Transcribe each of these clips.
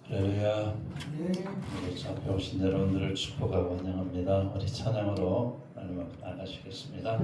할렐루야. 우리 앞에 오신 여러분들을 축복하고 환영합니다. 우리 찬양으로 나가시겠습니다.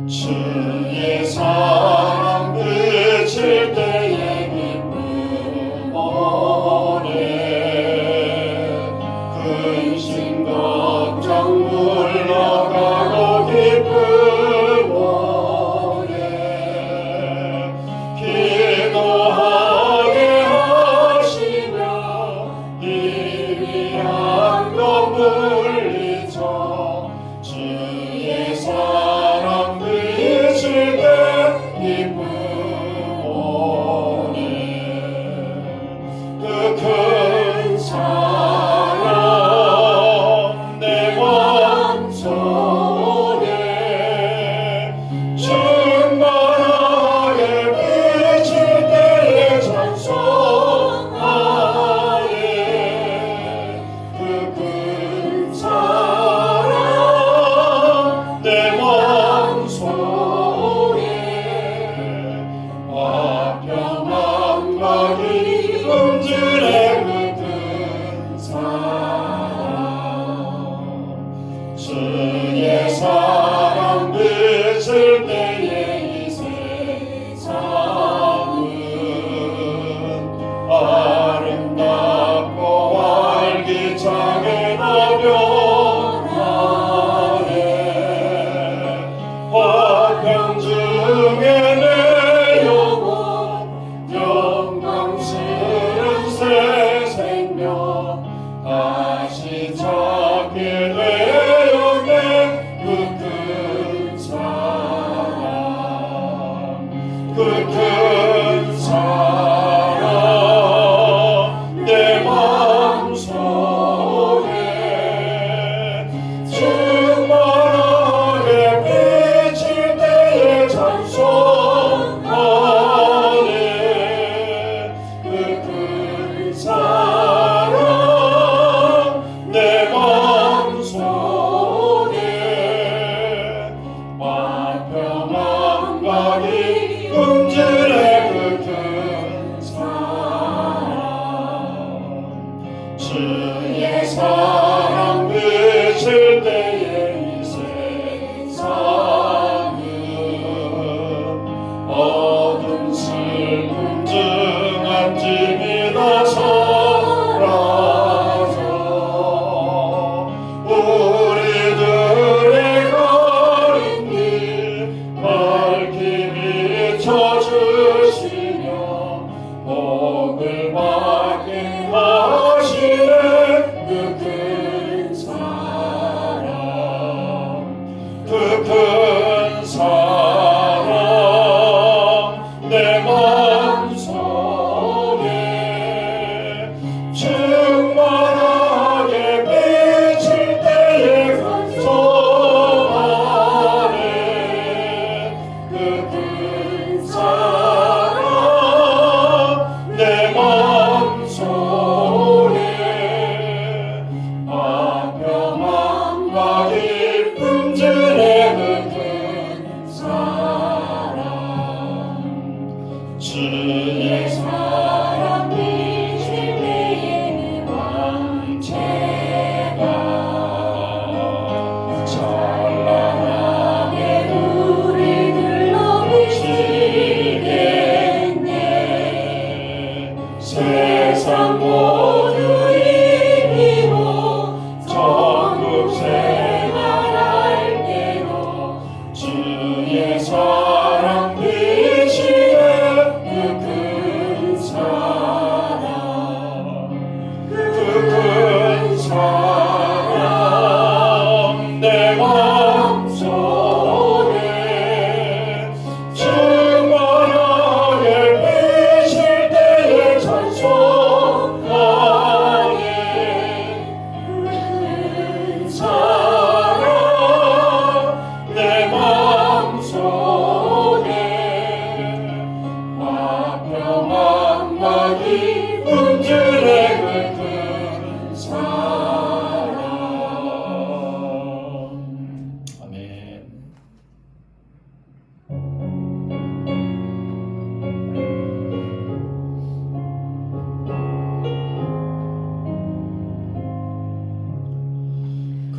주의 사랑 비칠 때에 기쁨 오네 근심 걱정 물러가고 기쁨 오네 기도하게 하시며 희미한 것 물리쳐 주의 사랑 비칠 때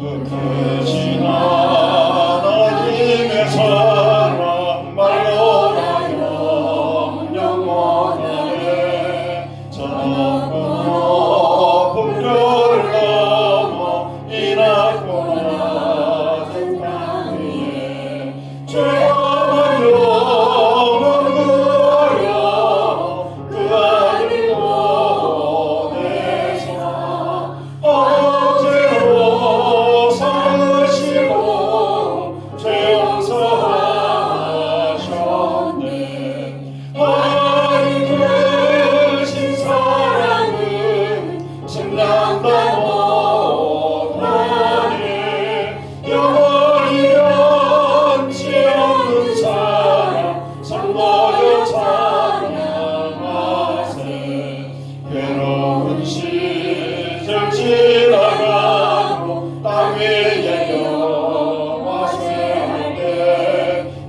그 크신 하나님의 사랑 말로나 영원하네. 저 높은 별 넘어 이 낮고 낮은 땅 위에 죄와 영원 구하여 그 아들 보내사 억제로 삼으시고 죄 용서하셨네. 하나님 크신 사랑은 생각도 못하네. 영원히 변치 않는 사랑 성도여 찬양하세. 괴로운 시절 지나가고 땅 위에 영화 쇠할 때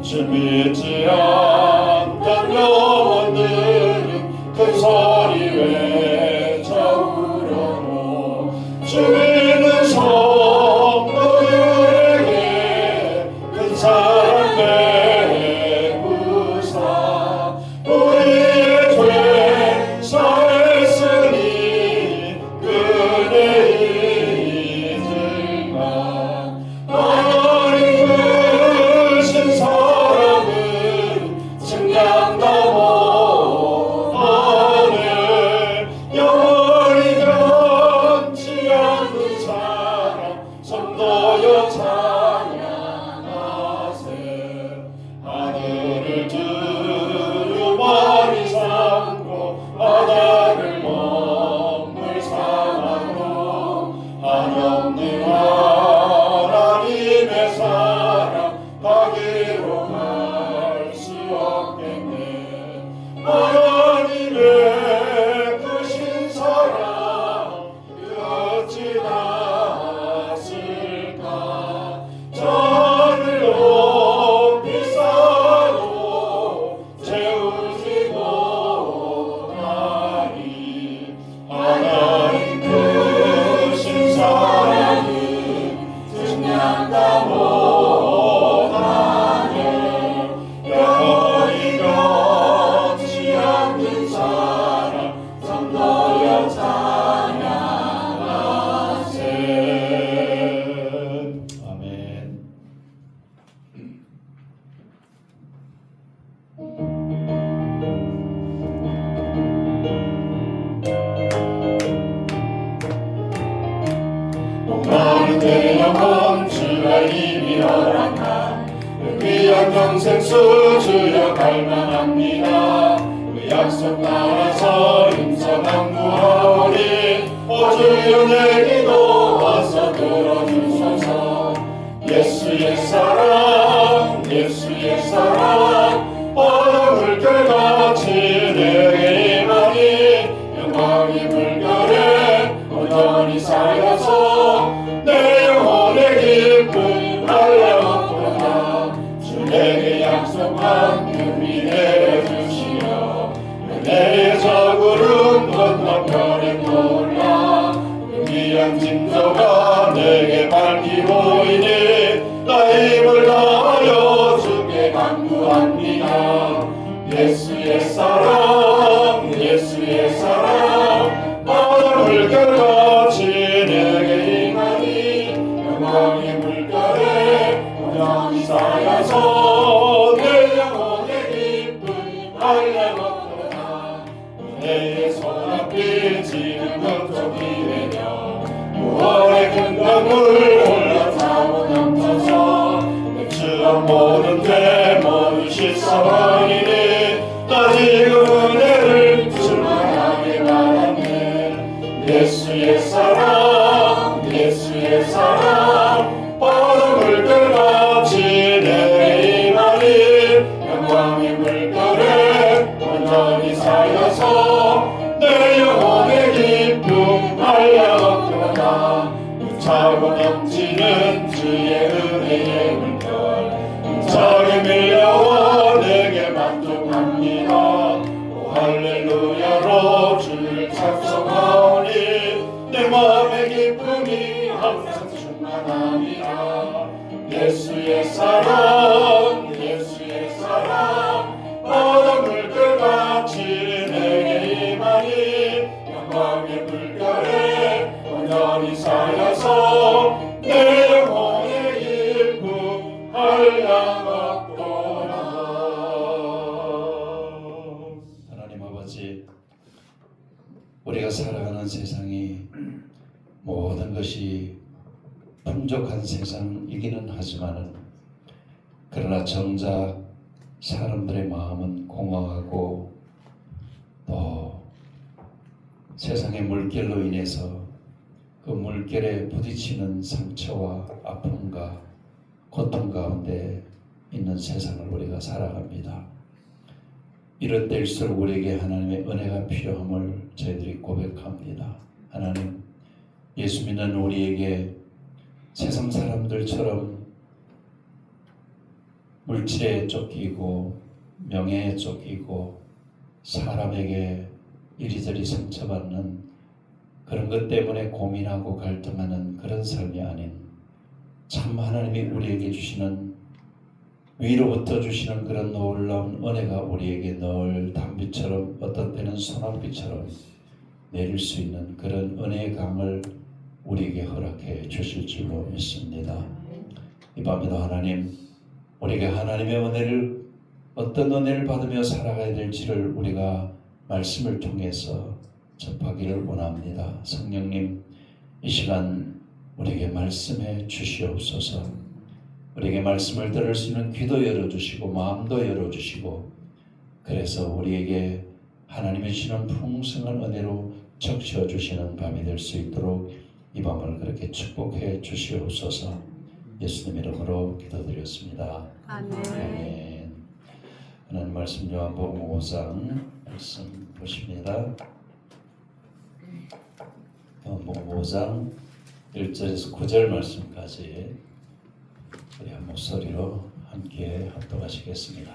주 믿지 않던 영혼들은 큰 소리 외쳐 울어도 주 믿는 성도들에게 큰 사랑 베푸사 우리의 죄 사했으니 그대 잊을까. 하나님 크신 사랑은 생각도 못하네. 영원히 변치 않는 사랑 성도여 찬양하세. 하늘을 두루마리 삼고 바다를 먹물 삼아도 한없는 하나님의 사랑 가기로 할 수 없겠네. 하나님의 크신 사랑 어찌 닿았을까. 저를 높이 쌓아도 채우지 못하리. 하나님 크신 사랑은 생각도 못하네. 영원히 변치 않는 사랑 성도여 찬양하세. 아멘. 목마른 내 영혼 주가 이미 허락한 그 귀한 영생수 주여 갈망합니다. 그 약속 따라서 힘써 간구하오니 오 주여 내 기도 와서 들어주소서. 예수의 사랑 예수의 사랑 바다 물결같이 내게 임하니 영광이 물결에 온전히 쌓여서 내 영혼의 기쁨 알려없도다. 주 내게 약속한 금이 내려주시어 은혜의 저 구름 건너편에 떠올라 그 귀한 징조가 내게 밝히 보이니 나 힘을 다하여 주께 간구합니다. 예수의 사랑 예수의 사랑 바다 물결같이 내게 임하니 영광의 물결에 온전히 쌓여서 내 영혼의 기쁨 알려먹도다. 은혜의 소낙빛 지는 극적이 되며 구원의 큰 강물 올라타고 넘쳐서 내 주한 모든 죄 모두 씻어버리니 나 지금 은혜를 충만하게 바라네. 예수의 사랑 예수의 사랑 바다 물결같이 내게 임하니 영광의 물결에 온전히 쌓여서 내 영혼의 기쁨 알려먹도다. 차고 넘치는 주의 은혜의 물결 힘차게 밀려와 내게 만족합니다. 오 할렐루야로 주를 찬송하오니 내 마음의 기쁨이 항상 충만하네. 찬양합니다. 예수의 사랑 예수의 사랑 바다 물결같이 내게 임하니 영광의 물결에 온전히 살아서 내 영혼의 일부 한량없도다. 하나님 아버지, 우리가 살아가는 세상이 모든 것이 풍족한 세상이기는 하지만은 그러나 정작 사람들의 마음은 공허하고 또 세상의 물결로 인해서 그 물결에 부딪히는 상처와 아픔과 고통 가운데 있는 세상을 우리가 살아갑니다. 이럴 때일수록 우리에게 하나님의 은혜가 필요함을 저희들이 고백합니다. 하나님, 예수 믿는 우리에게 세상 사람들처럼 물질에 쫓기고 명예에 쫓기고 사람에게 이리저리 상처받는 그런 것 때문에 고민하고 갈등하는 그런 삶이 아닌 참 하나님이 우리에게 주시는 위로부터 주시는 그런 놀라운 은혜가 우리에게 늘 단비처럼 어떤 때는 소낙비처럼 내릴 수 있는 그런 은혜의 강을 우리에게 허락해 주실 줄로 믿습니다. 이 밤에도 하나님, 우리에게 하나님의 은혜를 어떤 은혜를 받으며 살아가야 될지를 우리가 말씀을 통해서 접하기를 원합니다. 성령님, 이 시간 우리에게 말씀해 주시옵소서. 우리에게 말씀을 들을 수 있는 귀도 열어주시고 마음도 열어주시고 그래서 우리에게 하나님이 주시는 풍성한 은혜로 적셔주시는 밤이 될 수 있도록 이 밤을 그렇게 축복해 주시옵소서. 예수님 이름으로 기도드렸습니다. 아멘. 하나님 말씀 요한복음 5장 말씀 보십니다. 요한복음 5장 1절에서 9절 말씀까지 우리 한 목소리로 함께 합독하시겠습니다.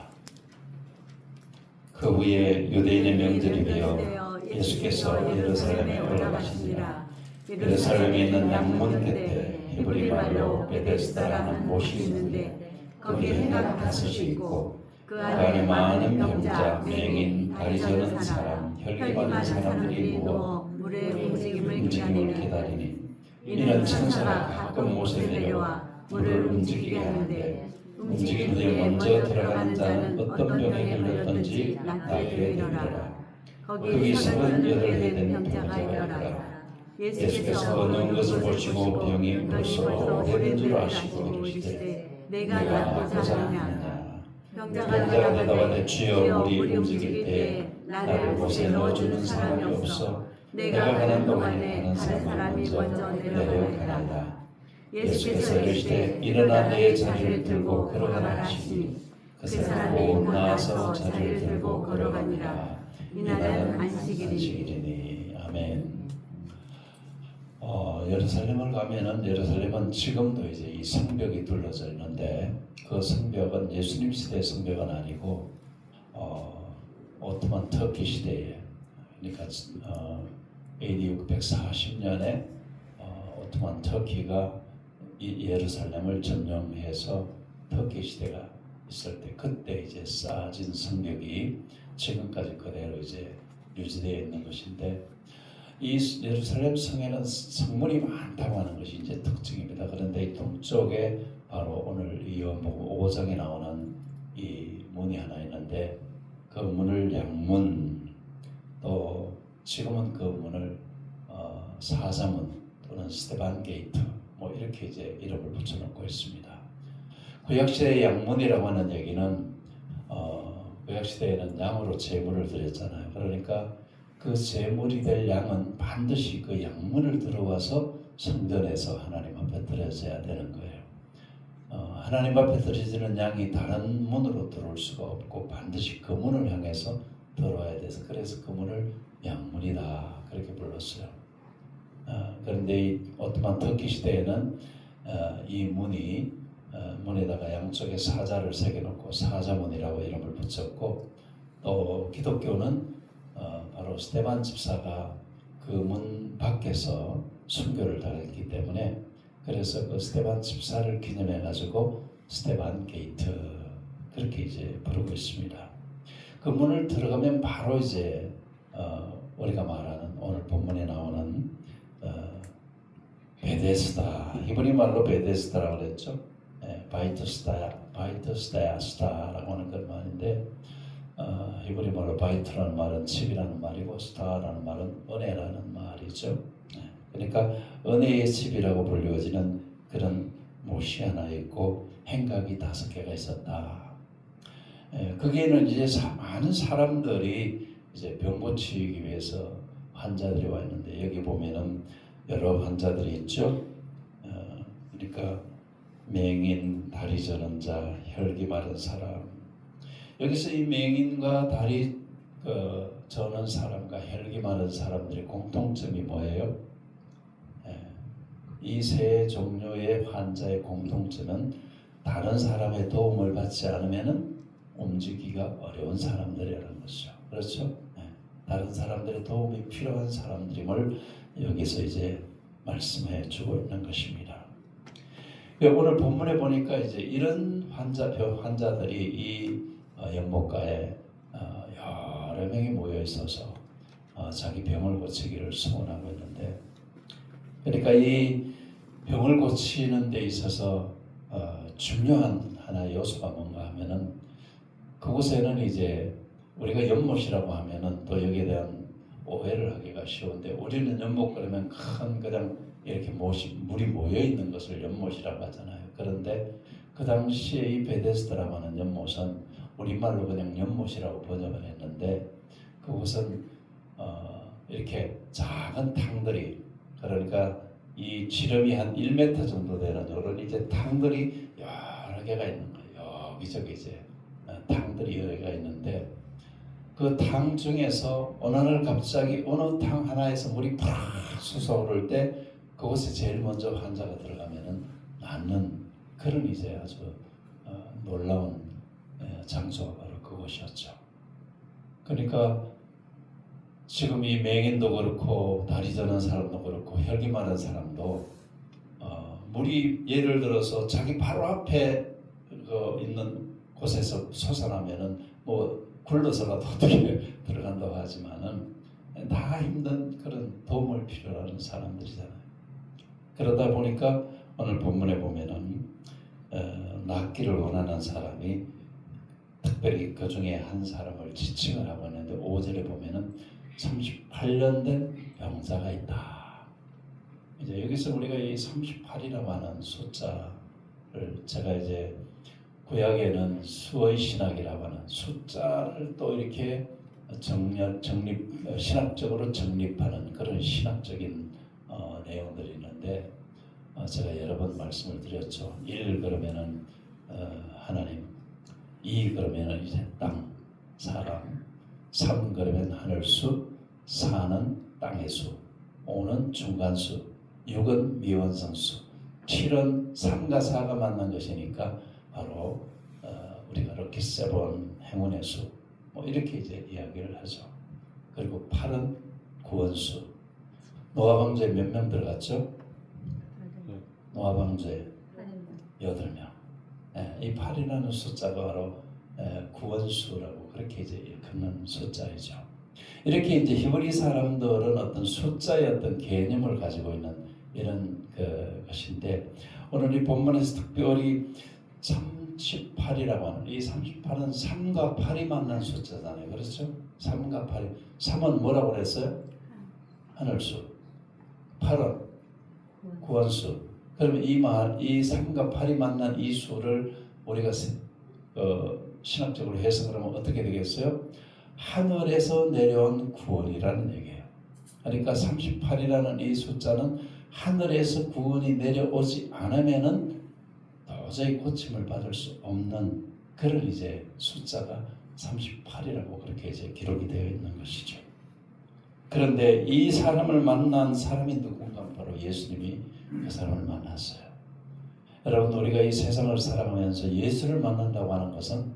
그 후에 유대인의 명절이 되어 예수께서 예루살렘에 올라가시니라. 예루살렘에 있는 양문 곁에 히브리 말로 베데스다라는 못이 있는데 거기에 해가 5이 있고 그 안에 많은 병자, 맹인, 다리 저는 사람, 혈기 많은 사람들이 누워 물의 움직임을 기다리니 이는 천사가 가끔 못에 내려와 물을 움직이게 하는데 움직임 후에 먼저 들어가는 자는 어떤 병에 걸렸던지 낫게 되리라. 거기 38에 된 병자가 있더라. 예수께서 누운 것을 보시고 병이 벌써 오래된 줄 아시고 이르시되 내가 낫고자 하느냐. 병자가 대답하되 주여 물이 움직일 때 나를 못에 넣어주는 사람이 없어 내가 가는 동안에 다른 사람이 먼저 내려가나이다. 예수께서 이르시되 일어나 내 자리를 들고 걸어가라 하시니 그 사람이 곧 나와서 자리를 들고 걸어가니라. 이날은 안식일이니. 아멘. 예루살렘을 가면은 예루살렘은 지금도 이제 이 성벽이 둘러져 있는데 그 성벽은 예수님 시대의 성벽은 아니고 오토만 터키 시대에 그러니까 AD 640년에 오토만 터키가 이 예루살렘을 점령해서 터키 시대가 있을 때 그때 이제 쌓아진 성벽이 지금까지 그대로 이제 유지되어 있는 것인데 이 예루살렘 성에는 성문이 많다고 하는 것이 이제 특징입니다. 그런데 이 동쪽에 바로 오늘 이 요한복음 5장에 나오는 이 문이 하나 있는데 그 문을 양문 또 지금은 그 문을 사자문 또는 스테반 게이트 뭐 이렇게 이제 이름을 붙여놓고 있습니다. 구약시대의 양문이라고 하는 얘기는 구약시대에는 양으로 제물을 드렸잖아요. 그러니까 그 제물이 될 양은 반드시 그 양문을 들어와서 성전에서 하나님 앞에 드려져야 되는 거예요. 하나님 앞에 드려지는 양이 다른 문으로 들어올 수가 없고 반드시 그 문을 향해서 들어와야 돼서 그래서 그 문을 양문이다 그렇게 불렀어요. 그런데 이 오토만 터키 시대에는 이 문이 문에다가 양쪽에 사자를 새겨놓고 사자문이라고 이름을 붙였고 또 기독교는 바로 스테반 집사가 그 문 밖에서 순교를 당했기 때문에 그래서 그 스테반 집사를 기념해 가지고 스테반 게이트 그렇게 이제 부르고 있습니다. 그 문을 들어가면 바로 이제 우리가 말하는 오늘 본문에 나오는 베데스다, 히브리 말로 베데스다라고 그랬죠. 바이트스다야스다라고 하는 그런 말인데 히브리 말로 바이트라는 말은 집이라는 말이고 스타라는 말은 은혜라는 말이죠. 그러니까 은혜의 집이라고 불리워지는 그런 못이 하나 있고 행각이 5개가 있었다. 거기에는 이제 많은 사람들이 이제 병 고치기 위해서 환자들이 와 있는데 여기 보면은 여러 환자들이 있죠. 그러니까 맹인, 다리 저는 자, 혈기 마른 사람. 여기서 이 맹인과 다리 저는 사람과 혈기 마른 사람들의 공통점이 뭐예요? 이 세 종류의 환자의 공통점은 다른 사람의 도움을 받지 않으면은 움직이기가 어려운 사람들이라는 것이죠. 그렇죠? 다른 사람들의 도움이 필요한 사람들임을 여기서 이제 말씀해 주고 있는 것입니다. 오늘 본문에 보니까 이제 이런 환자들이 이 연못가에 여러 명이 모여 있어서 자기 병을 고치기를 소원하고 있는데, 그러니까 이 병을 고치는 데 있어서 중요한 하나의 요소가 뭔가 하면은 그곳에는 이제 우리가 연못이라고 하면은 또 여기에 대한 오해를 하기가 쉬운데 우리는 연못 그러면 큰 그냥 이렇게 물이 모여 있는 것을 연못이라고 하잖아요. 그런데 그 당시에 이 베데스다라고 하는 연못은 우리말로 그냥 연못이라고 번역을 했는데 그곳은 이렇게 작은 탕들이, 그러니까 이 지름이 한 1m 정도 되는 이런 이제 탕들이 여러 개가 있는 거예요. 여기저기 이제 탕들이 여러 개가 있는데 그 탕 중에서 어느 날 갑자기 어느 탕 하나에서 물이 팍 솟아오를 때 그곳에 제일 먼저 환자가 들어가면은 낫는 그런 이제 아주 놀라운 장소가 바로 그곳이었죠. 그러니까 지금 이 맹인도 그렇고 다리 저는 사람도 그렇고 혈기 많은 사람도 물이 예를 들어서 자기 바로 앞에 있는 곳에서 솟아나면은 뭐 굴러서라도 어떻게 들어간다고 하지만은 다 힘든 그런 도움을 필요로 하는 사람들이잖아요. 그러다 보니까 오늘 본문에 보면은 낫기를 원하는 사람이 특별히 그 중에 한 사람을 지칭을 하고 있는데 5절에 보면은 38년 된 병자가 있다. 이제 여기서 우리가 이 38이라고 하는 숫자를 제가 이제 구약에는 수의 신학이라고 하는 숫자를 또 이렇게 신학적으로 정립하는 그런 신학적인 내용들이 있는데 제가 여러 번 말씀을 드렸죠. 1 그러면은 하나님, 2 그러면은 이제 땅, 사람, 3 그러면 하늘수, 4는 땅의 수, 5는 중간수, 6은 미완성수, 7은 3과 4가 만난 것이니까 바로 우리가 이렇게 세본 행운의 수, 뭐 이렇게 이제 이야기를 하죠. 그리고 8은 구원수. 노아 방주에 몇 명 들어갔죠? 노아 방주에 8명. 이 8이라는 숫자가 바로 구원수라고 그렇게 이제 일컫는 숫자이죠. 이렇게 이제 히브리 사람들은 어떤 숫자의 어떤 개념을 가지고 있는 이런 것인데 오늘 이 본문에서 특별히 38이라고 하는 이 38은 3과 8이 만난 숫자잖아요. 그렇죠? 3과 8이 3은 뭐라고 그랬어요? 하늘수. 8은 구원수. 그러면 이 3과 8이 만난 이 수를 우리가 신학적으로 해석을 하면 어떻게 되겠어요? 하늘에서 내려온 구원이라는 얘기예요. 그러니까 38이라는 이 숫자는 하늘에서 구원이 내려오지 않으면은 도저히 고침을 받을 수 없는 그런 이제 숫자가 38이라고 그렇게 이제 기록이 되어 있는 것이죠. 그런데 이 사람을 만난 사람이 누군가 바로 예수님이 그 사람을 만났어요. 여러분 우리가 이 세상을 살아가면서 예수를 만난다고 하는 것은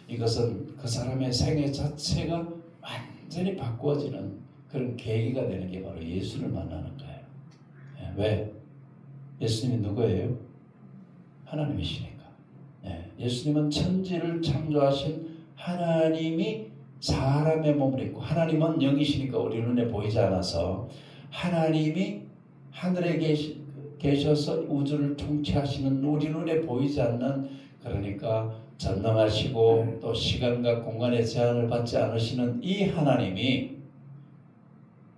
이것은 그 사람의 생애 자체가 완전히 바꾸어지는 그런 계기가 되는 게 바로 예수를 만나는 거예요. 왜? 예수님이 누구예요? 하나님이시니까. 예수님은 천지를 창조하신 하나님이 사람의 몸을 입고, 하나님은 영이시니까 우리 눈에 보이지 않아서 하나님이 하늘에 계셔서 우주를 통치하시는 우리 눈에 보이지 않는, 그러니까 전능하시고 또 시간과 공간의 제한을 받지 않으시는 이 하나님이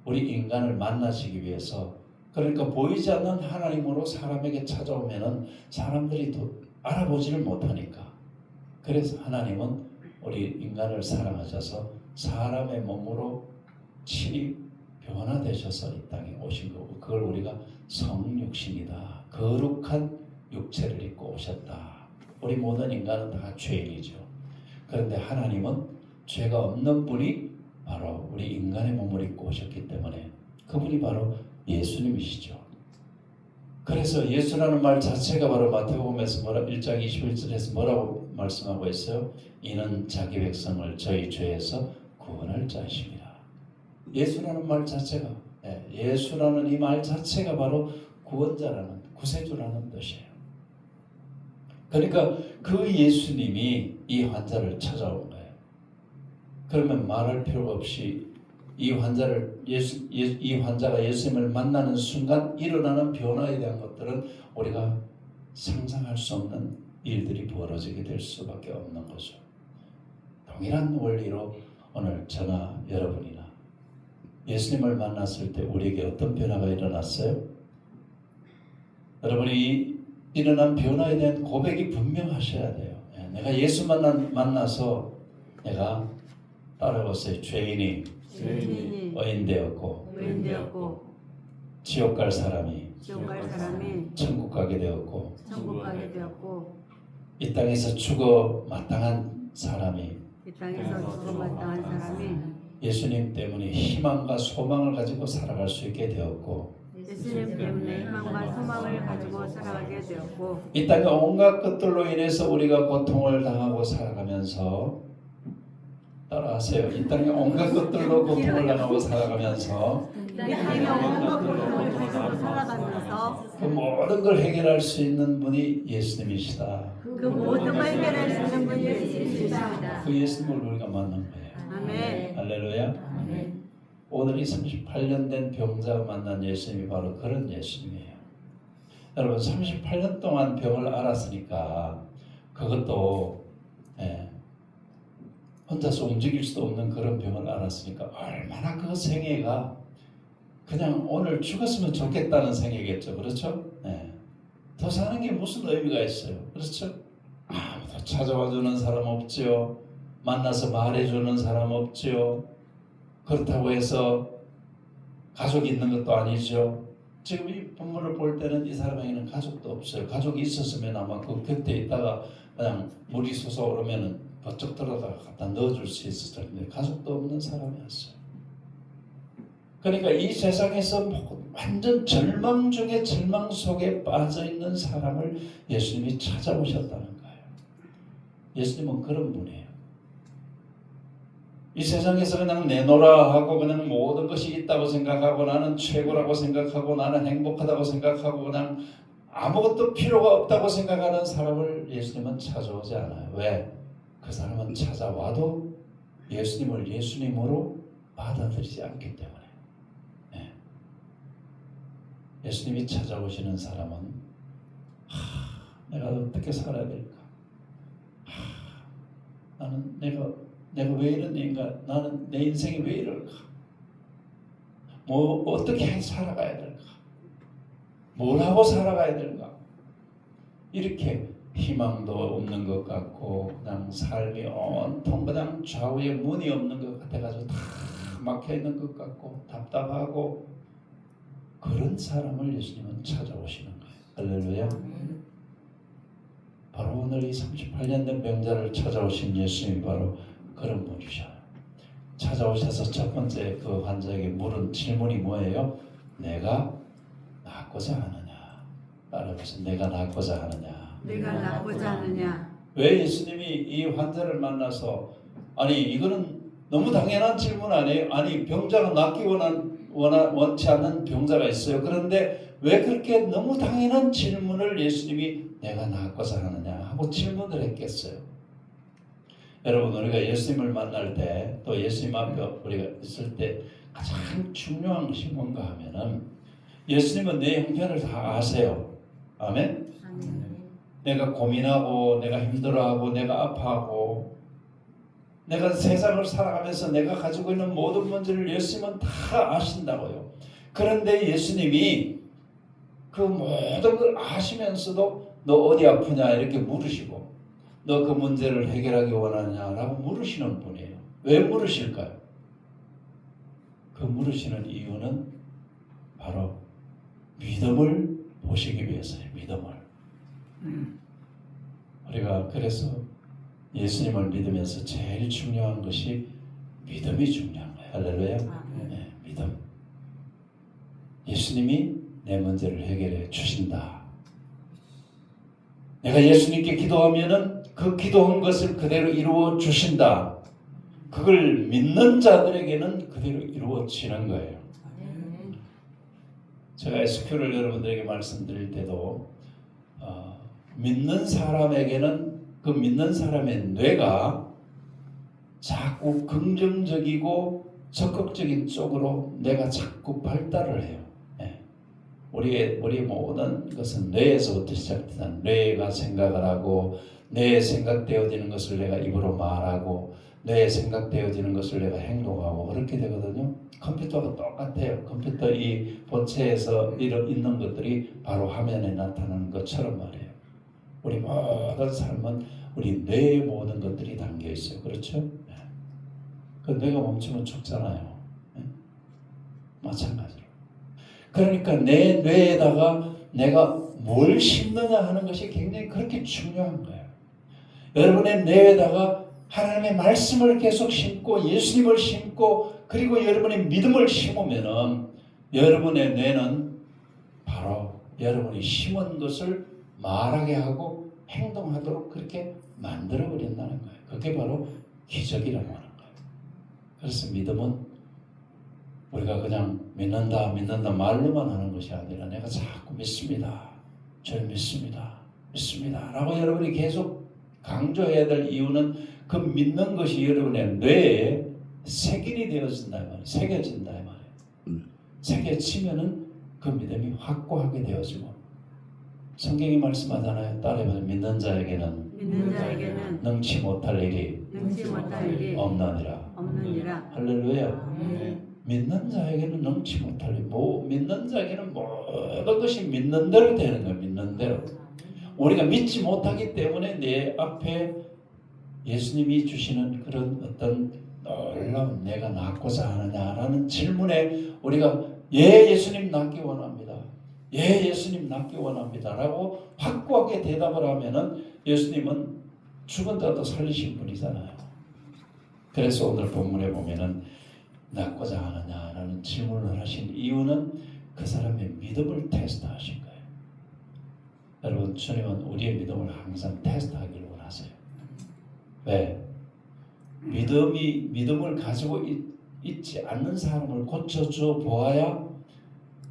우리 인간을 만나시기 위해서, 그러니까 보이지 않는 하나님으로 사람에게 찾아오면은 사람들이 알아보지를 못하니까, 그래서 하나님은 우리 인간을 사랑하셔서 사람의 몸으로 친히 변화되셔서 이 땅에 오신 거고, 그걸 우리가 성육신이다, 거룩한 육체를 입고 오셨다. 우리 모든 인간은 다 죄인이죠. 그런데 하나님은 죄가 없는 분이 바로 우리 인간의 몸을 입고 오셨기 때문에 그분이 바로 예수님이시죠. 그래서 예수라는 말 자체가 바로 마태복음에서 1장 21절에서 뭐라고 말씀하고 있어요? 이는 자기 백성을 저희 죄에서 구원할 자이십니다. 예수라는 말 자체가, 예수라는 이 말 자체가 바로 구원자라는, 구세주라는 뜻이에요. 그러니까 그 예수님이 이 환자를 찾아온 거예요. 그러면 말할 필요가 없이 이 환자가 예수님을 만나는 순간 일어나는 변화에 대한 것들은 우리가 상상할 수 없는 일들이 벌어지게 될 수밖에 없는 거죠. 동일한 원리로 오늘 저나 여러분이나 예수님을 만났을 때 우리에게 어떤 변화가 일어났어요? 여러분이 일어난 변화에 대한 고백이 분명하셔야 돼요. 내가 예수 만나서 내가 따라해보세요. 죄인이 의인 되었고 지옥 갈 사람이 천국 가게 되었고 이 땅에서 죽어 마땅한 사람이 예수님 때문에 희망과 소망을 가지고 살아갈 수 있게 되었고, 예수님 때문에 희망과 소망을 가지고 살아가게 되었고, 이 땅의 온갖 것들로 인해서 우리가 고통을 당하고 살아가면서, 따라하세요. 이 땅의 온갖 것들로 고통을 당하고 살아가면서 그 모든 걸 해결할 수 있는 분이 예수님이시다. 그 모든 걸 해결할 수 있는 분이 예수님이시다. 그 예수님을 우리가 만난 거예요. 아멘. 할렐루야. 아멘. 오늘이 38년 된 병자가 만난 예수님이 바로 그런 예수님이에요. 여러분 38년 동안 병을 앓았으니까 그것도 혼자서 움직일 수도 없는 그런 병을 앓았으니까 얼마나 그 생애가 그냥 오늘 죽었으면 좋겠다는 생애겠죠. 그렇죠? 더 사는 게 무슨 의미가 있어요. 그렇죠? 아무도 찾아와주는 사람 없지요. 만나서 말해주는 사람 없지요. 그렇다고 해서 가족이 있는 것도 아니죠. 지금 이 본문을 볼 때는 이 사람에게는 가족도 없어요. 가족이 있었으면 아마 그 곁에 있다가 그냥 물이 솟아오르면 버쩍 들어다가 갖다 넣어줄 수 있었을 텐데 가족도 없는 사람이었어요. 그러니까 이 세상에서 완전 절망 중에 절망 속에 빠져있는 사람을 예수님이 찾아오셨다는 거예요. 예수님은 그런 분이에요. 이 세상에서 그냥 내놓으라 하고 그냥 모든 것이 있다고 생각하고 나는 최고라고 생각하고 나는 행복하다고 생각하고 그냥 아무것도 필요가 없다고 생각하는 사람을 예수님은 찾아오지 않아요. 왜? 그 사람은 찾아와도 예수님을 예수님으로 받아들이지 않기 때문에. 예수님이 찾아오시는 사람은 내가 어떻게 살아야 될까? 나는 내가 왜 이런 인가? 나는 내 인생이 왜 이럴까? 뭐 어떻게 살아가야 될까? 뭘 하고 살아가야 될까? 이렇게 희망도 없는 것 같고 그냥 삶이 온통 그냥 좌우에 문이 없는 것 같아가지고 다 막혀 있는 것 같고 답답하고 그런 사람을 예수님은 찾아오시는 거예요. 할렐루야. 바로 오늘 이 38년 된 병자를 찾아오신 예수님이 바로 그런 분이셔요. 찾아오셔서 첫 번째 그 환자에게 물은 질문이 뭐예요? 내가 낫고자 하느냐? 따라해보세요. 내가 낫고자 하느냐? 내가 낫고자 하느냐? 왜 예수님이 이 환자를 만나서 아니 이거는 너무 당연한 질문 아니에요? 아니 병자가 낫기 원치 않는 병자가 있어요. 그런데 왜 그렇게 너무 당연한 질문을 예수님이 내가 낫고자 하느냐 하고 질문을 했겠어요? 여러분, 우리가 예수님을 만날 때 또 예수님 앞에 우리가 있을 때 가장 중요한 것이 뭔가 하면은 예수님은 내 형편을 다 아세요. 아멘? 내가 고민하고 내가 힘들어하고 내가 아파하고 내가 세상을 살아가면서 내가 가지고 있는 모든 문제를 예수님은 다 아신다고요. 그런데 예수님이 그 모든 걸 아시면서도 너 어디 아프냐 이렇게 물으시고 너 그 문제를 해결하기 원하냐라고 물으시는 분이에요. 왜 물으실까요? 그 물으시는 이유는 바로 믿음을 보시기 위해서예요. 믿음을. 우리가 그래서 예수님을 믿으면서 제일 중요한 것이 믿음이 중요한 거예요. 할렐루야. 네, 믿음. 예수님이 내 문제를 해결해 주신다. 내가 예수님께 기도하면은 그 기도한 것을 그대로 이루어 주신다. 그걸 믿는 자들에게는 그대로 이루어지는 거예요. 제가 SQ를 여러분들에게 말씀드릴 때도 믿는 사람에게는 그 믿는 사람의 뇌가 자꾸 긍정적이고 적극적인 쪽으로 뇌가 자꾸 발달을 해요. 우리의 모든 것은 뇌에서부터 시작된다. 뇌가 생각을 하고 뇌에 생각되어지는 것을 내가 입으로 말하고 뇌에 생각되어지는 것을 내가 행동하고 그렇게 되거든요. 컴퓨터가 똑같아요. 컴퓨터 이 본체에서 있는 것들이 바로 화면에 나타나는 것처럼 말이에요. 우리 모든 삶은 우리 뇌에 모든 것들이 담겨 있어요. 그렇죠? 그 뇌가 멈추면 죽잖아요. 마찬가지로. 그러니까 내 뇌에다가 내가 뭘 심느냐 하는 것이 굉장히 그렇게 중요한 거예요. 여러분의 뇌에다가 하나님의 말씀을 계속 심고 예수님을 심고 그리고 여러분의 믿음을 심으면은 여러분의 뇌는 바로 여러분이 심은 것을 말하게 하고 행동하도록 그렇게 만들어 버린다는 거예요. 그게 바로 기적이라고 하는 거예요. 그래서 믿음은 우리가 그냥 믿는다 말로만 하는 것이 아니라 내가 자꾸 믿습니다. 저를 믿습니다. 라고 여러분이 계속 강조해야 될 이유는 그 믿는 것이 여러분의 뇌에 색인이 되어진다 말이에요. 새겨진다 말이에요. 새겨지면은 그 믿음이 확고하게 되어지고 성경이 말씀하잖아요. 따르면 믿는 자에게는 능치 못할 일이 없느니라. 할렐루야. 믿는 자에게는 능치 못할 일. 믿는 자에게는 모든 것이 믿는 대로 되는 거예요. 믿는 대로. 우리가 믿지 못하기 때문에 내 앞에 예수님이 주시는 그런 어떤 놀라운 내가 낫고자 하느냐라는 질문에 우리가 예수님 낫기 원합니다. 예수님 낫기 원합니다. 라고 확고하게 대답을 하면은 예수님은 죽은 자도 살리신 분이잖아요. 그래서 오늘 본문에 보면은 낫고자 하느냐라는 질문을 하신 이유는 그 사람의 믿음을 테스트하신 거예요. 여러분, 주님은 우리의 믿음을 항상 테스트하기를 원하세요. 왜? 믿음을 가지고 있지 않는 사람을 고쳐줘 보아야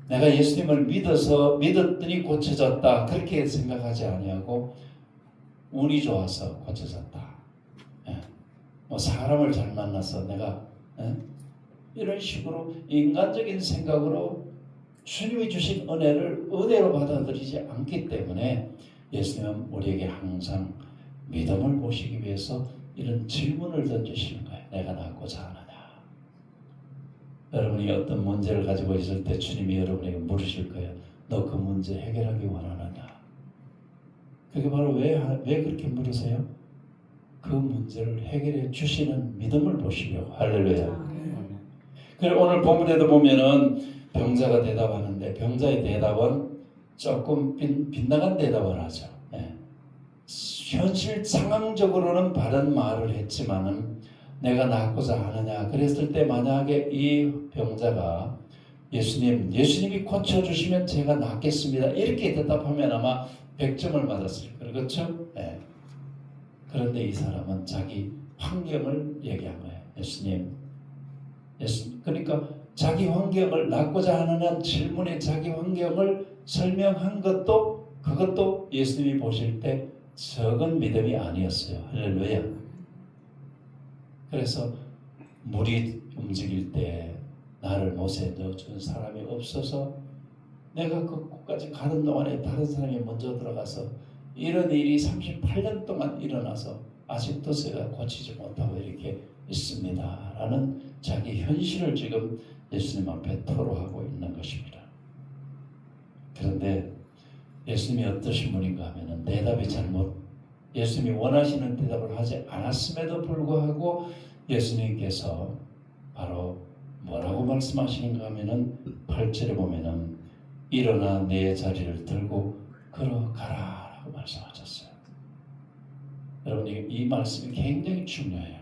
내가 예수님을 믿었더니 고쳐졌다 그렇게 생각하지 아니하고 운이 좋아서 고쳐졌다. 뭐 사람을 잘 만나서 내가 이런 식으로 인간적인 생각으로 주님이 주신 은혜를 은혜로 받아들이지 않기 때문에 예수님은 우리에게 항상 믿음을 보시기 위해서 이런 질문을 던지시는 거예요. 내가 낫고자 하느냐. 여러분이 어떤 문제를 가지고 있을 때 주님이 여러분에게 물으실 거예요. 너 그 문제 해결하기 원하느냐. 그게 바로 왜 그렇게 물으세요? 그 문제를 해결해 주시는 믿음을 보시려고. 할렐루야. 그리고 오늘 본문에도 보면은 병자가 대답하는데 병자의 대답은 조금 빗나간 대답을 하죠. 현실 상황적으로는 바른 말을 했지만은 내가 낫고자 하느냐 그랬을 때 만약에 이 병자가 예수님이 고쳐주시면 제가 낫겠습니다 이렇게 대답하면 아마 100점을 맞았을 거예요. 그렇죠? 그런데 이 사람은 자기 환경을 얘기한 거예요. 예수님 그러니까 자기 환경을 낫고자 하느냐 질문에 자기 환경을 설명한 것도 그것도 예수님이 보실 때 적은 믿음이 아니었어요. 할렐루야. 그래서 물이 움직일 때 나를 못에 넣어준 사람이 없어서 내가 그 곳까지 가는 동안에 다른 사람이 먼저 들어가서 이런 일이 38년 동안 일어나서 아직도 제가 고치지 못하고 이렇게 있습니다 라는 자기 현실을 지금 예수님 앞에 토로하고 있는 것입니다. 그런데 예수님이 어떠신 분인가 하면 대답이 예수님이 원하시는 대답을 하지 않았음에도 불구하고 예수님께서 바로 뭐라고 말씀하시는가 하면은 8절에 보면은 일어나 내 자리를 들고 걸어가라 라고 말씀하셨어요. 여러분 이 말씀이 굉장히 중요해요.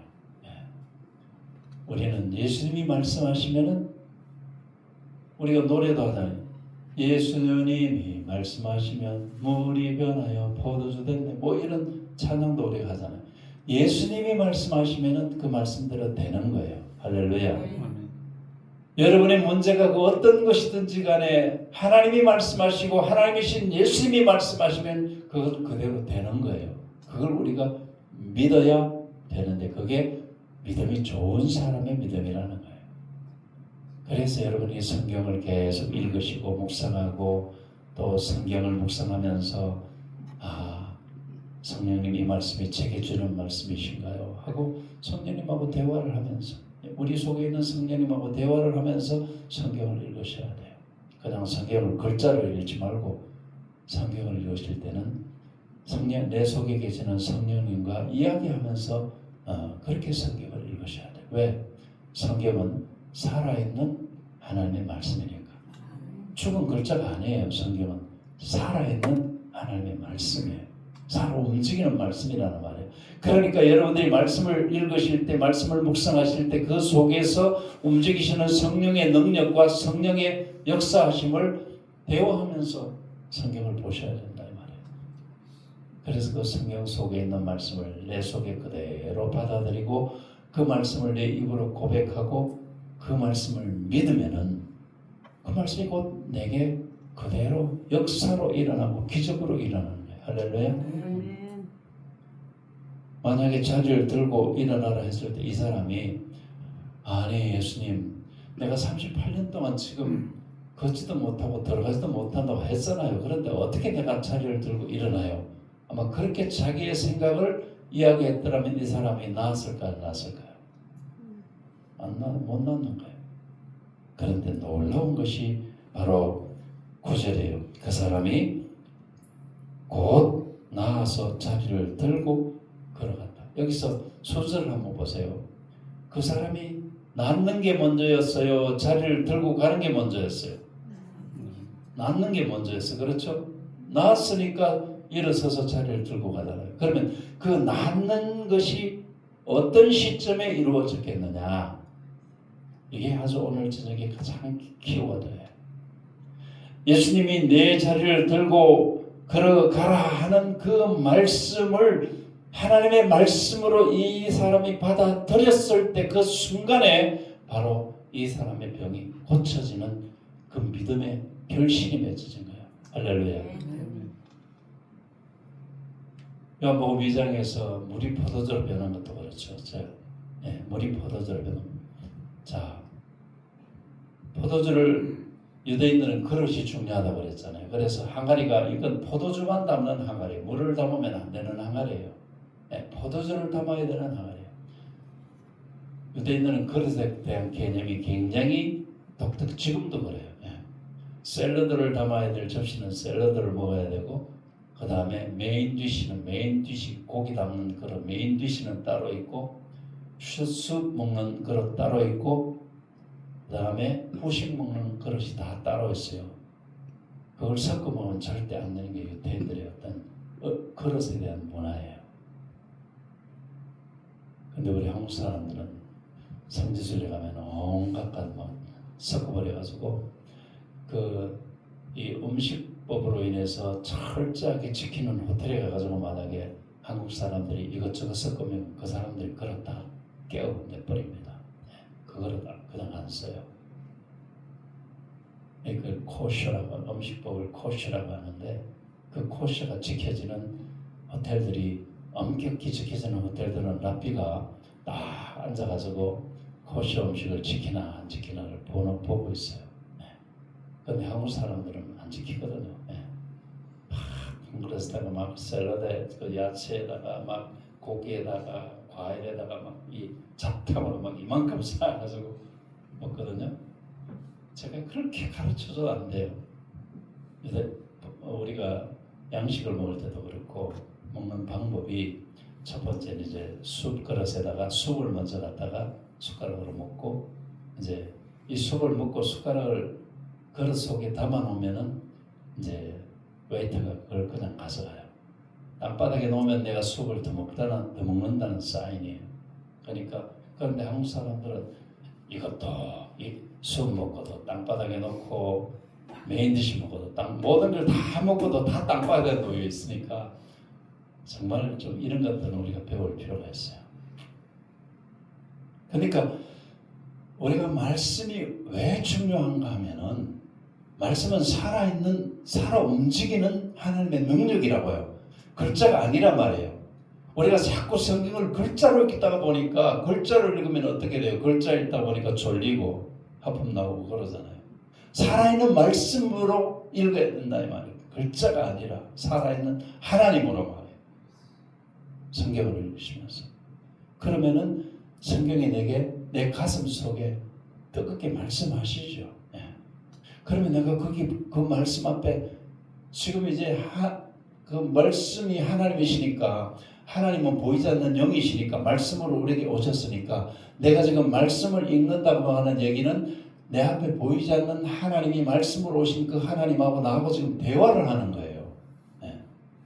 우리는 예수님이 말씀하시면은 우리가 노래도 하잖아요. 예수님이 말씀하시면 물이 변하여 포도주 됐네. 뭐 이런 찬양도 우리가 하잖아요. 예수님이 말씀하시면은 그 말씀대로 되는 거예요. 할렐루야. 여러분의 문제가 그 어떤 것이든지 간에 하나님이 말씀하시고 하나님이신 예수님이 말씀하시면 그것 그대로 되는 거예요. 그걸 우리가 믿어야 되는데 그게 믿음이 좋은 사람의 믿음이라는 거예요. 그래서 여러분이 성경을 계속 읽으시고 묵상하고 또 성경을 묵상하면서 성령님 이 말씀이 제게 주는 말씀이신가요? 하고 성령님하고 대화를 하면서 우리 속에 있는 성령님하고 대화를 하면서 성경을 읽으셔야 돼요. 그냥 성경을 글자로 읽지 말고 성경을 읽으실 때는 내 속에 계시는 성령님과 이야기하면서 그렇게 성경을 읽으셔야 돼요. 왜? 성경은 살아있는 하나님의 말씀이니까. 죽은 글자가 아니에요. 성경은 살아있는 하나님의 말씀이에요. 살아 움직이는 말씀이라는 말이에요. 그러니까 여러분들이 말씀을 읽으실 때, 말씀을 묵상하실 때 그 속에서 움직이시는 성령의 능력과 성령의 역사하심을 대화하면서 성경을 보셔야 된다 이 말이에요. 그래서 그 성경 속에 있는 말씀을 내 속에 그대로 받아들이고 그 말씀을 내 입으로 고백하고 그 말씀을 믿으면은 그 말씀이 곧 내게 그대로 역사로 일어나고 기적으로 일어나는 거예요. 할렐루야. 만약에 자리를 들고 일어나라 했을 때 이 사람이 아니 예수님 내가 38년 동안 지금 걷지도 못하고 들어가지도 못한다고 했잖아요. 그런데 어떻게 내가 자리를 들고 일어나요? 아마 그렇게 자기의 생각을 이야기했더라면 이 사람이 나았을까 안 나았을까요? 못 낳는 거예요. 그런데 놀라운 것이 바로 9절이에요. 그 사람이 곧 나아서 자리를 들고 걸어갔다. 여기서 소절을 한번 보세요. 그 사람이 낳는 게 먼저였어요? 자리를 들고 가는 게 먼저였어요? 낳는 게 먼저였어요. 그렇죠? 낳았으니까 일어서서 자리를 들고 가잖아요. 그러면 그 낳는 것이 어떤 시점에 이루어졌겠느냐? 이게 아주 오늘 저녁에 가장 키워드예요. 예수님이 내 자리를 들고 걸어가라 하는 그 말씀을 하나님의 말씀으로 이 사람이 받아들였을 때 그 순간에 바로 이 사람의 병이 고쳐지는 그 믿음의 결실이 맺어진 거예요. 할렐루야. 요한복음 2장에서 물이 포도주로 변한 것도 그렇죠. 물이 포도주로 변한 것. 자, 포도주를 유대인들은 그릇이 중요하다고 그랬잖아요. 그래서 항아리가 이건 포도주만 담는 항아리, 물을 담으면 안 되는 항아리예요. 포도주를 담아야 되는 항아리예요. 유대인들은 그릇에 대한 개념이 굉장히 독특. 지금도 그래요. 샐러드를 담아야 될 접시는 샐러드를 먹어야 되고 그 다음에 메인 디시 고기 담는 그릇 메인 디시는 따로 있고 슈스 먹는 그릇 따로 있고 그 다음에 후식 먹는 그릇이 다 따로 있어요. 그걸 섞어 먹으면 절대 안 되는 게 유대인들의 어떤 그릇에 대한 문화예요. 근데 우리 한국 사람들은 성지순례 가면 온갖 것 섞어버려가지고 이 음식법으로 인해서 철저하게 지키는 호텔에 가가지고 만약에 한국 사람들이 이것저것 섞으면 그 사람들이 그릇 다 깨어내버립니다. 그거를 그냥 안 써요. 그 코셔라고 음식법을 코셔라고 하는데 그 코셔가 지켜지는 호텔들이 엄격히 지켜지는 호텔들은 랍비가 딱 앉아가지고 코셔 음식을 지키나 안 지키나를 보고 있어요. 근데 한국 사람들은 안 지키거든요. 그래서다가 막 샐러드에 그 야채에다가 막 고기에다가 과일에다가 막 이 잡탕으로 막 이만큼 쌓아가지고 먹거든요. 제가 그렇게 가르쳐줘도 안 돼요. 근데 우리가 양식을 먹을 때도 그렇고 먹는 방법이 첫 번째는 이제 숲 그릇에다가 숲을 먼저 갖다가 숟가락으로 먹고 이제 이 숲을 먹고 숟가락을 그릇 속에 담아 놓으면은 이제 웨이터가 그걸 그냥 가져가요. 땅바닥에 놓으면 내가 숲을 더 먹는다는 사인이에요. 그러니까 그런데 한국 사람들은 이것도 이 숲 먹고도 땅바닥에 놓고 메인 디시 먹고도 모든 걸 다 먹고도 다 땅바닥에 놓여 있으니까 정말 좀 이런 것들은 우리가 배울 필요가 있어요. 그러니까 우리가 말씀이 왜 중요한가 하면은 말씀은 살아있는, 살아 움직이는 하나님의 능력이라고요. 글자가 아니란 말이에요. 우리가 자꾸 성경을 글자로 읽다가 보니까 글자를 읽으면 어떻게 돼요? 글자 읽다 보니까 졸리고 하품 나오고 그러잖아요. 살아있는 말씀으로 읽어야 된다 이 말이에요. 글자가 아니라 살아있는 하나님으로 말해요. 성경을 읽으시면서. 그러면은 성경이 내게 내 가슴 속에 뜨겁게 말씀하시죠. 그러면 내가 그 말씀 앞에 지금 이제 그 말씀이 하나님이시니까 하나님은 보이지 않는 영이시니까 말씀으로 우리에게 오셨으니까 내가 지금 말씀을 읽는다고 하는 얘기는 내 앞에 보이지 않는 하나님이 말씀으로 오신 그 하나님하고 나하고 지금 대화를 하는 거예요.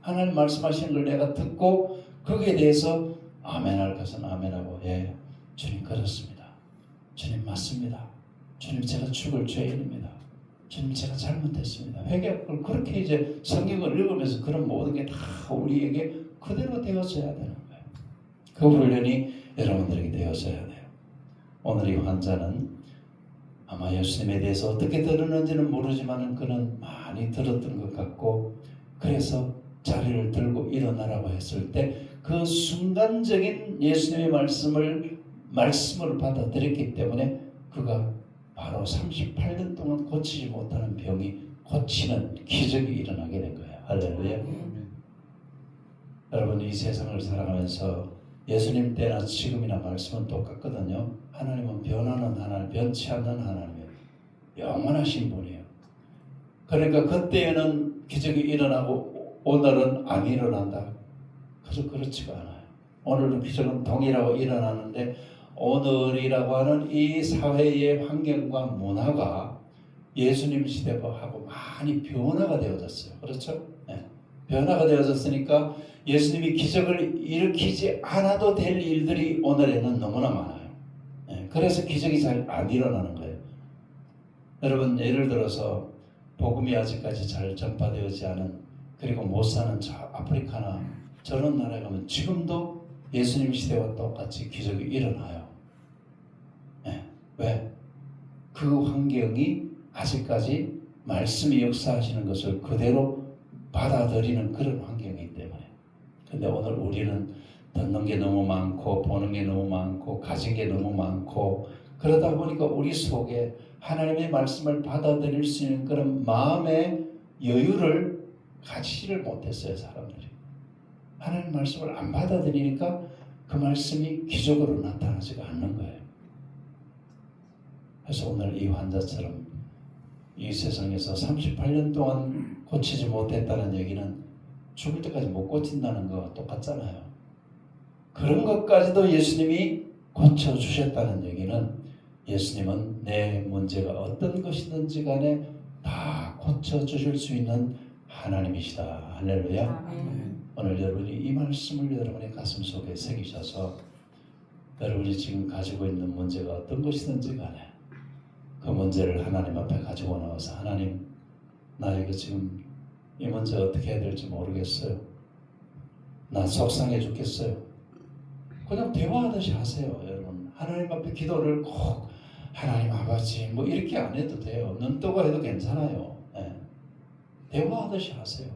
하나님 말씀하시는 걸 내가 듣고 거기에 대해서 아멘 할 것은 아멘하고 예 주님 그렇습니다. 주님 맞습니다. 주님 제가 죽을 죄인입니다. 주님 제가 잘못했습니다. 회개를 그렇게 이제 성경을 읽으면서 그런 모든 게 다 우리에게 그대로 되어져야 되는 거예요. 그 훈련이 여러분들에게 되어져야 돼요. 오늘 이 환자는 아마 예수님에 대해서 어떻게 들었는지는 모르지만 그는 많이 들었던 것 같고 그래서 자리를 들고 일어나라고 했을 때 그 순간적인 예수님의 말씀을 받아들였기 때문에 그가 바로 38년 동안 고치지 못하는 병이 고치는 기적이 일어나게 된 거예요. 할렐루야. 여러분 이 세상을 살아가면서 예수님 때나 지금이나 말씀은 똑같거든요. 하나님은 변하는 하나님, 변치 않는 하나님이에요. 영원하신 분이에요. 그러니까 그때에는 기적이 일어나고 오늘은 안 일어난다. 그저 그렇지가 않아요. 오늘은 기적은 동일하고 일어나는데 오늘이라고 하는 이 사회의 환경과 문화가 예수님 시대하고 많이 변화가 되어졌어요. 그렇죠? 네. 변화가 되어졌으니까 예수님이 기적을 일으키지 않아도 될 일들이 오늘에는 너무나 많아요. 네. 그래서 기적이 잘 안 일어나는 거예요. 여러분 예를 들어서 복음이 아직까지 잘 전파되어지지 않은 그리고 못 사는 저 아프리카나 저런 나라에 가면 지금도 예수님 시대와 똑같이 기적이 일어나요. 네. 왜? 그 환경이 아직까지 말씀이 역사하시는 것을 그대로 받아들이는 그런 환경이기 때문에. 근데 오늘 우리는 듣는 게 너무 많고 보는 게 너무 많고 가진 게 너무 많고 그러다 보니까 우리 속에 하나님의 말씀을 받아들일 수 있는 그런 마음의 여유를 가지지를 못했어요. 사람들이. 하나님 말씀을 안 받아들이니까 그 말씀이 기적으로 나타나지가 않는 거예요. 그래서 오늘 이 환자처럼 이 세상에서 38년 동안 고치지 못했다는 얘기는 죽을 때까지 못 고친다는 거와 똑같잖아요. 그런 것까지도 예수님이 고쳐주셨다는 얘기는 예수님은 내 문제가 어떤 것이든지 간에 다 고쳐주실 수 있는 하나님이시다. 할렐루야. 아멘. 오늘 여러분이 이 말씀을 여러분의 가슴 속에 새기셔서 여러분이 지금 가지고 있는 문제가 어떤 것이든지 간에 그 문제를 하나님 앞에 가지고 나와서 하나님 나 이거 지금 이 문제 어떻게 해야 될지 모르겠어요. 나 속상해 죽겠어요. 그냥 대화하듯이 하세요. 여러분 하나님 앞에 기도를 꼭 하나님 아버지 뭐 이렇게 안 해도 돼요. 눈 뜨고 해도 괜찮아요. 예. 대화하듯이 하세요.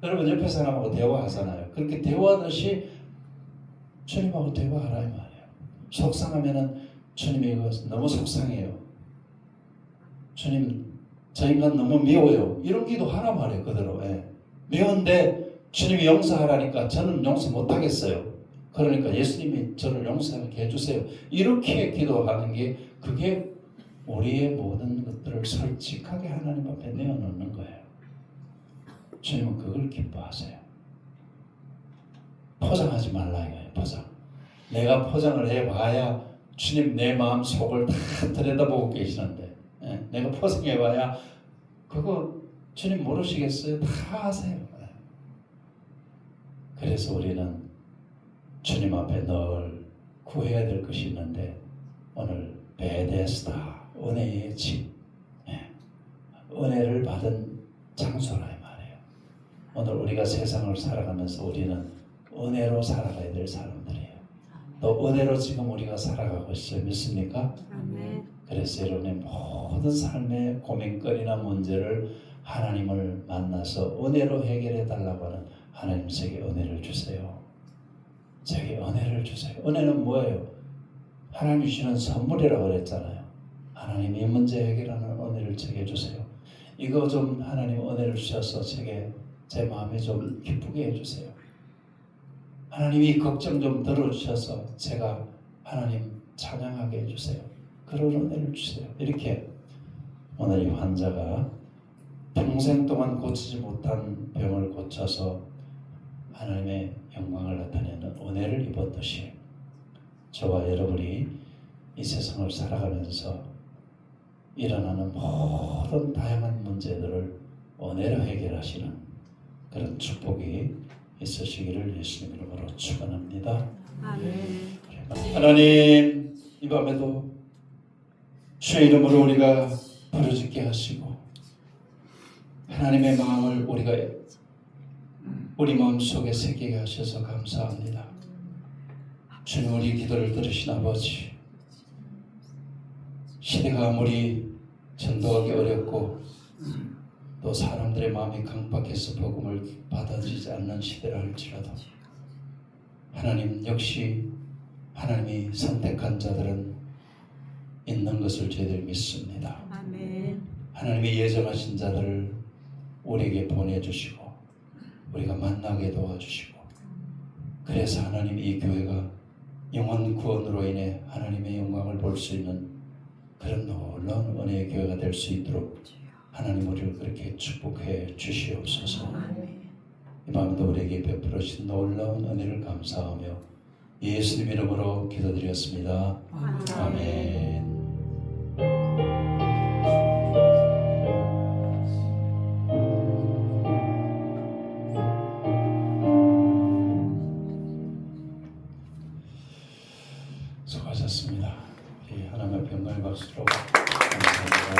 여러분 옆에 사람하고 대화하잖아요. 그렇게 대화하듯이 주님하고 대화하라 이 말이에요. 속상하면은 주님이 이거 너무 속상해요. 주님 저 인간 너무 미워요. 이런 기도 하라 말이에요. 그대로. 예. 미운데 주님이 용서하라니까 저는 용서 못하겠어요. 그러니까 예수님이 저를 용서하게 해주세요. 이렇게 기도하는 게 그게 우리의 모든 것들을 솔직하게 하나님 앞에 내어놓는 거예요. 주님은 그걸 기뻐하세요. 포장하지 말라 이거예요. 포장. 내가 포장을 해봐야 주님 내 마음 속을 다 들여다보고 계시는데 내가 포장해봐야 그거 주님 모르시겠어요? 다 아세요. 그래서 우리는 주님 앞에 늘 구해야 될 것이 있는데 오늘 베데스다 은혜의 집 은혜를 받은 장소라 이 말이에요. 오늘 우리가 세상을 살아가면서 우리는 은혜로 살아가야 될 사람들이에요. 또 은혜로 지금 우리가 살아가고 있어요. 믿습니까? 아멘. 그래서 여러분의 모든 삶의 고민거리나 문제를 하나님을 만나서 은혜로 해결해 달라고 하는 하나님 제게 은혜를 주세요. 제게 은혜를 주세요. 은혜는 뭐예요? 하나님 주시는 선물이라고 그랬잖아요. 하나님 이 문제 해결하는 은혜를 제게 주세요. 이거 좀 하나님 은혜를 주셔서 제게 제 마음에 좀 기쁘게 해주세요. 하나님이 걱정 좀 들어주셔서 제가 하나님 찬양하게 해주세요. 그런 은혜를 주세요. 이렇게 오늘 이 환자가 평생 동안 고치지 못한 병을 고쳐서 하나님의 영광을 나타내는 은혜를 입었듯이 저와 여러분이 이 세상을 살아가면서 일어나는 모든 다양한 문제들을 은혜로 해결하시는 그런 축복이 있으시기를 예수님 이름으로 축원합니다. 아멘. 하나님 이 밤에도 주의 이름으로 우리가 부르짖게 하시고 하나님의 마음을 우리가 우리 마음속에 새기게 하셔서 감사합니다. 주님 우리 기도를 들으신 아버지 시대가 아무리 전도하기 어렵고 또 사람들의 마음이 강박해서 복음을 받아들이지 않는 시대라 할지라도 하나님 역시 하나님이 선택한 자들은 있는 것을 저희들 믿습니다. 아멘. 하나님이 예정하신 자들을 우리에게 보내주시고 우리가 만나게 도와주시고 그래서 하나님 이 교회가 영혼 구원으로 인해 하나님의 영광을 볼 수 있는 그런 놀라운 은혜의 교회가 될 수 있도록 하나님 우리를 그렇게 축복해 주시옵소서. 이 밤에도 우리에게 베풀어 주신 놀라운 은혜를 감사하며 예수님 이름으로 기도드렸습니다. 아멘. 수고하셨습니다. 하나님의 평강의 박수로 감사합니다.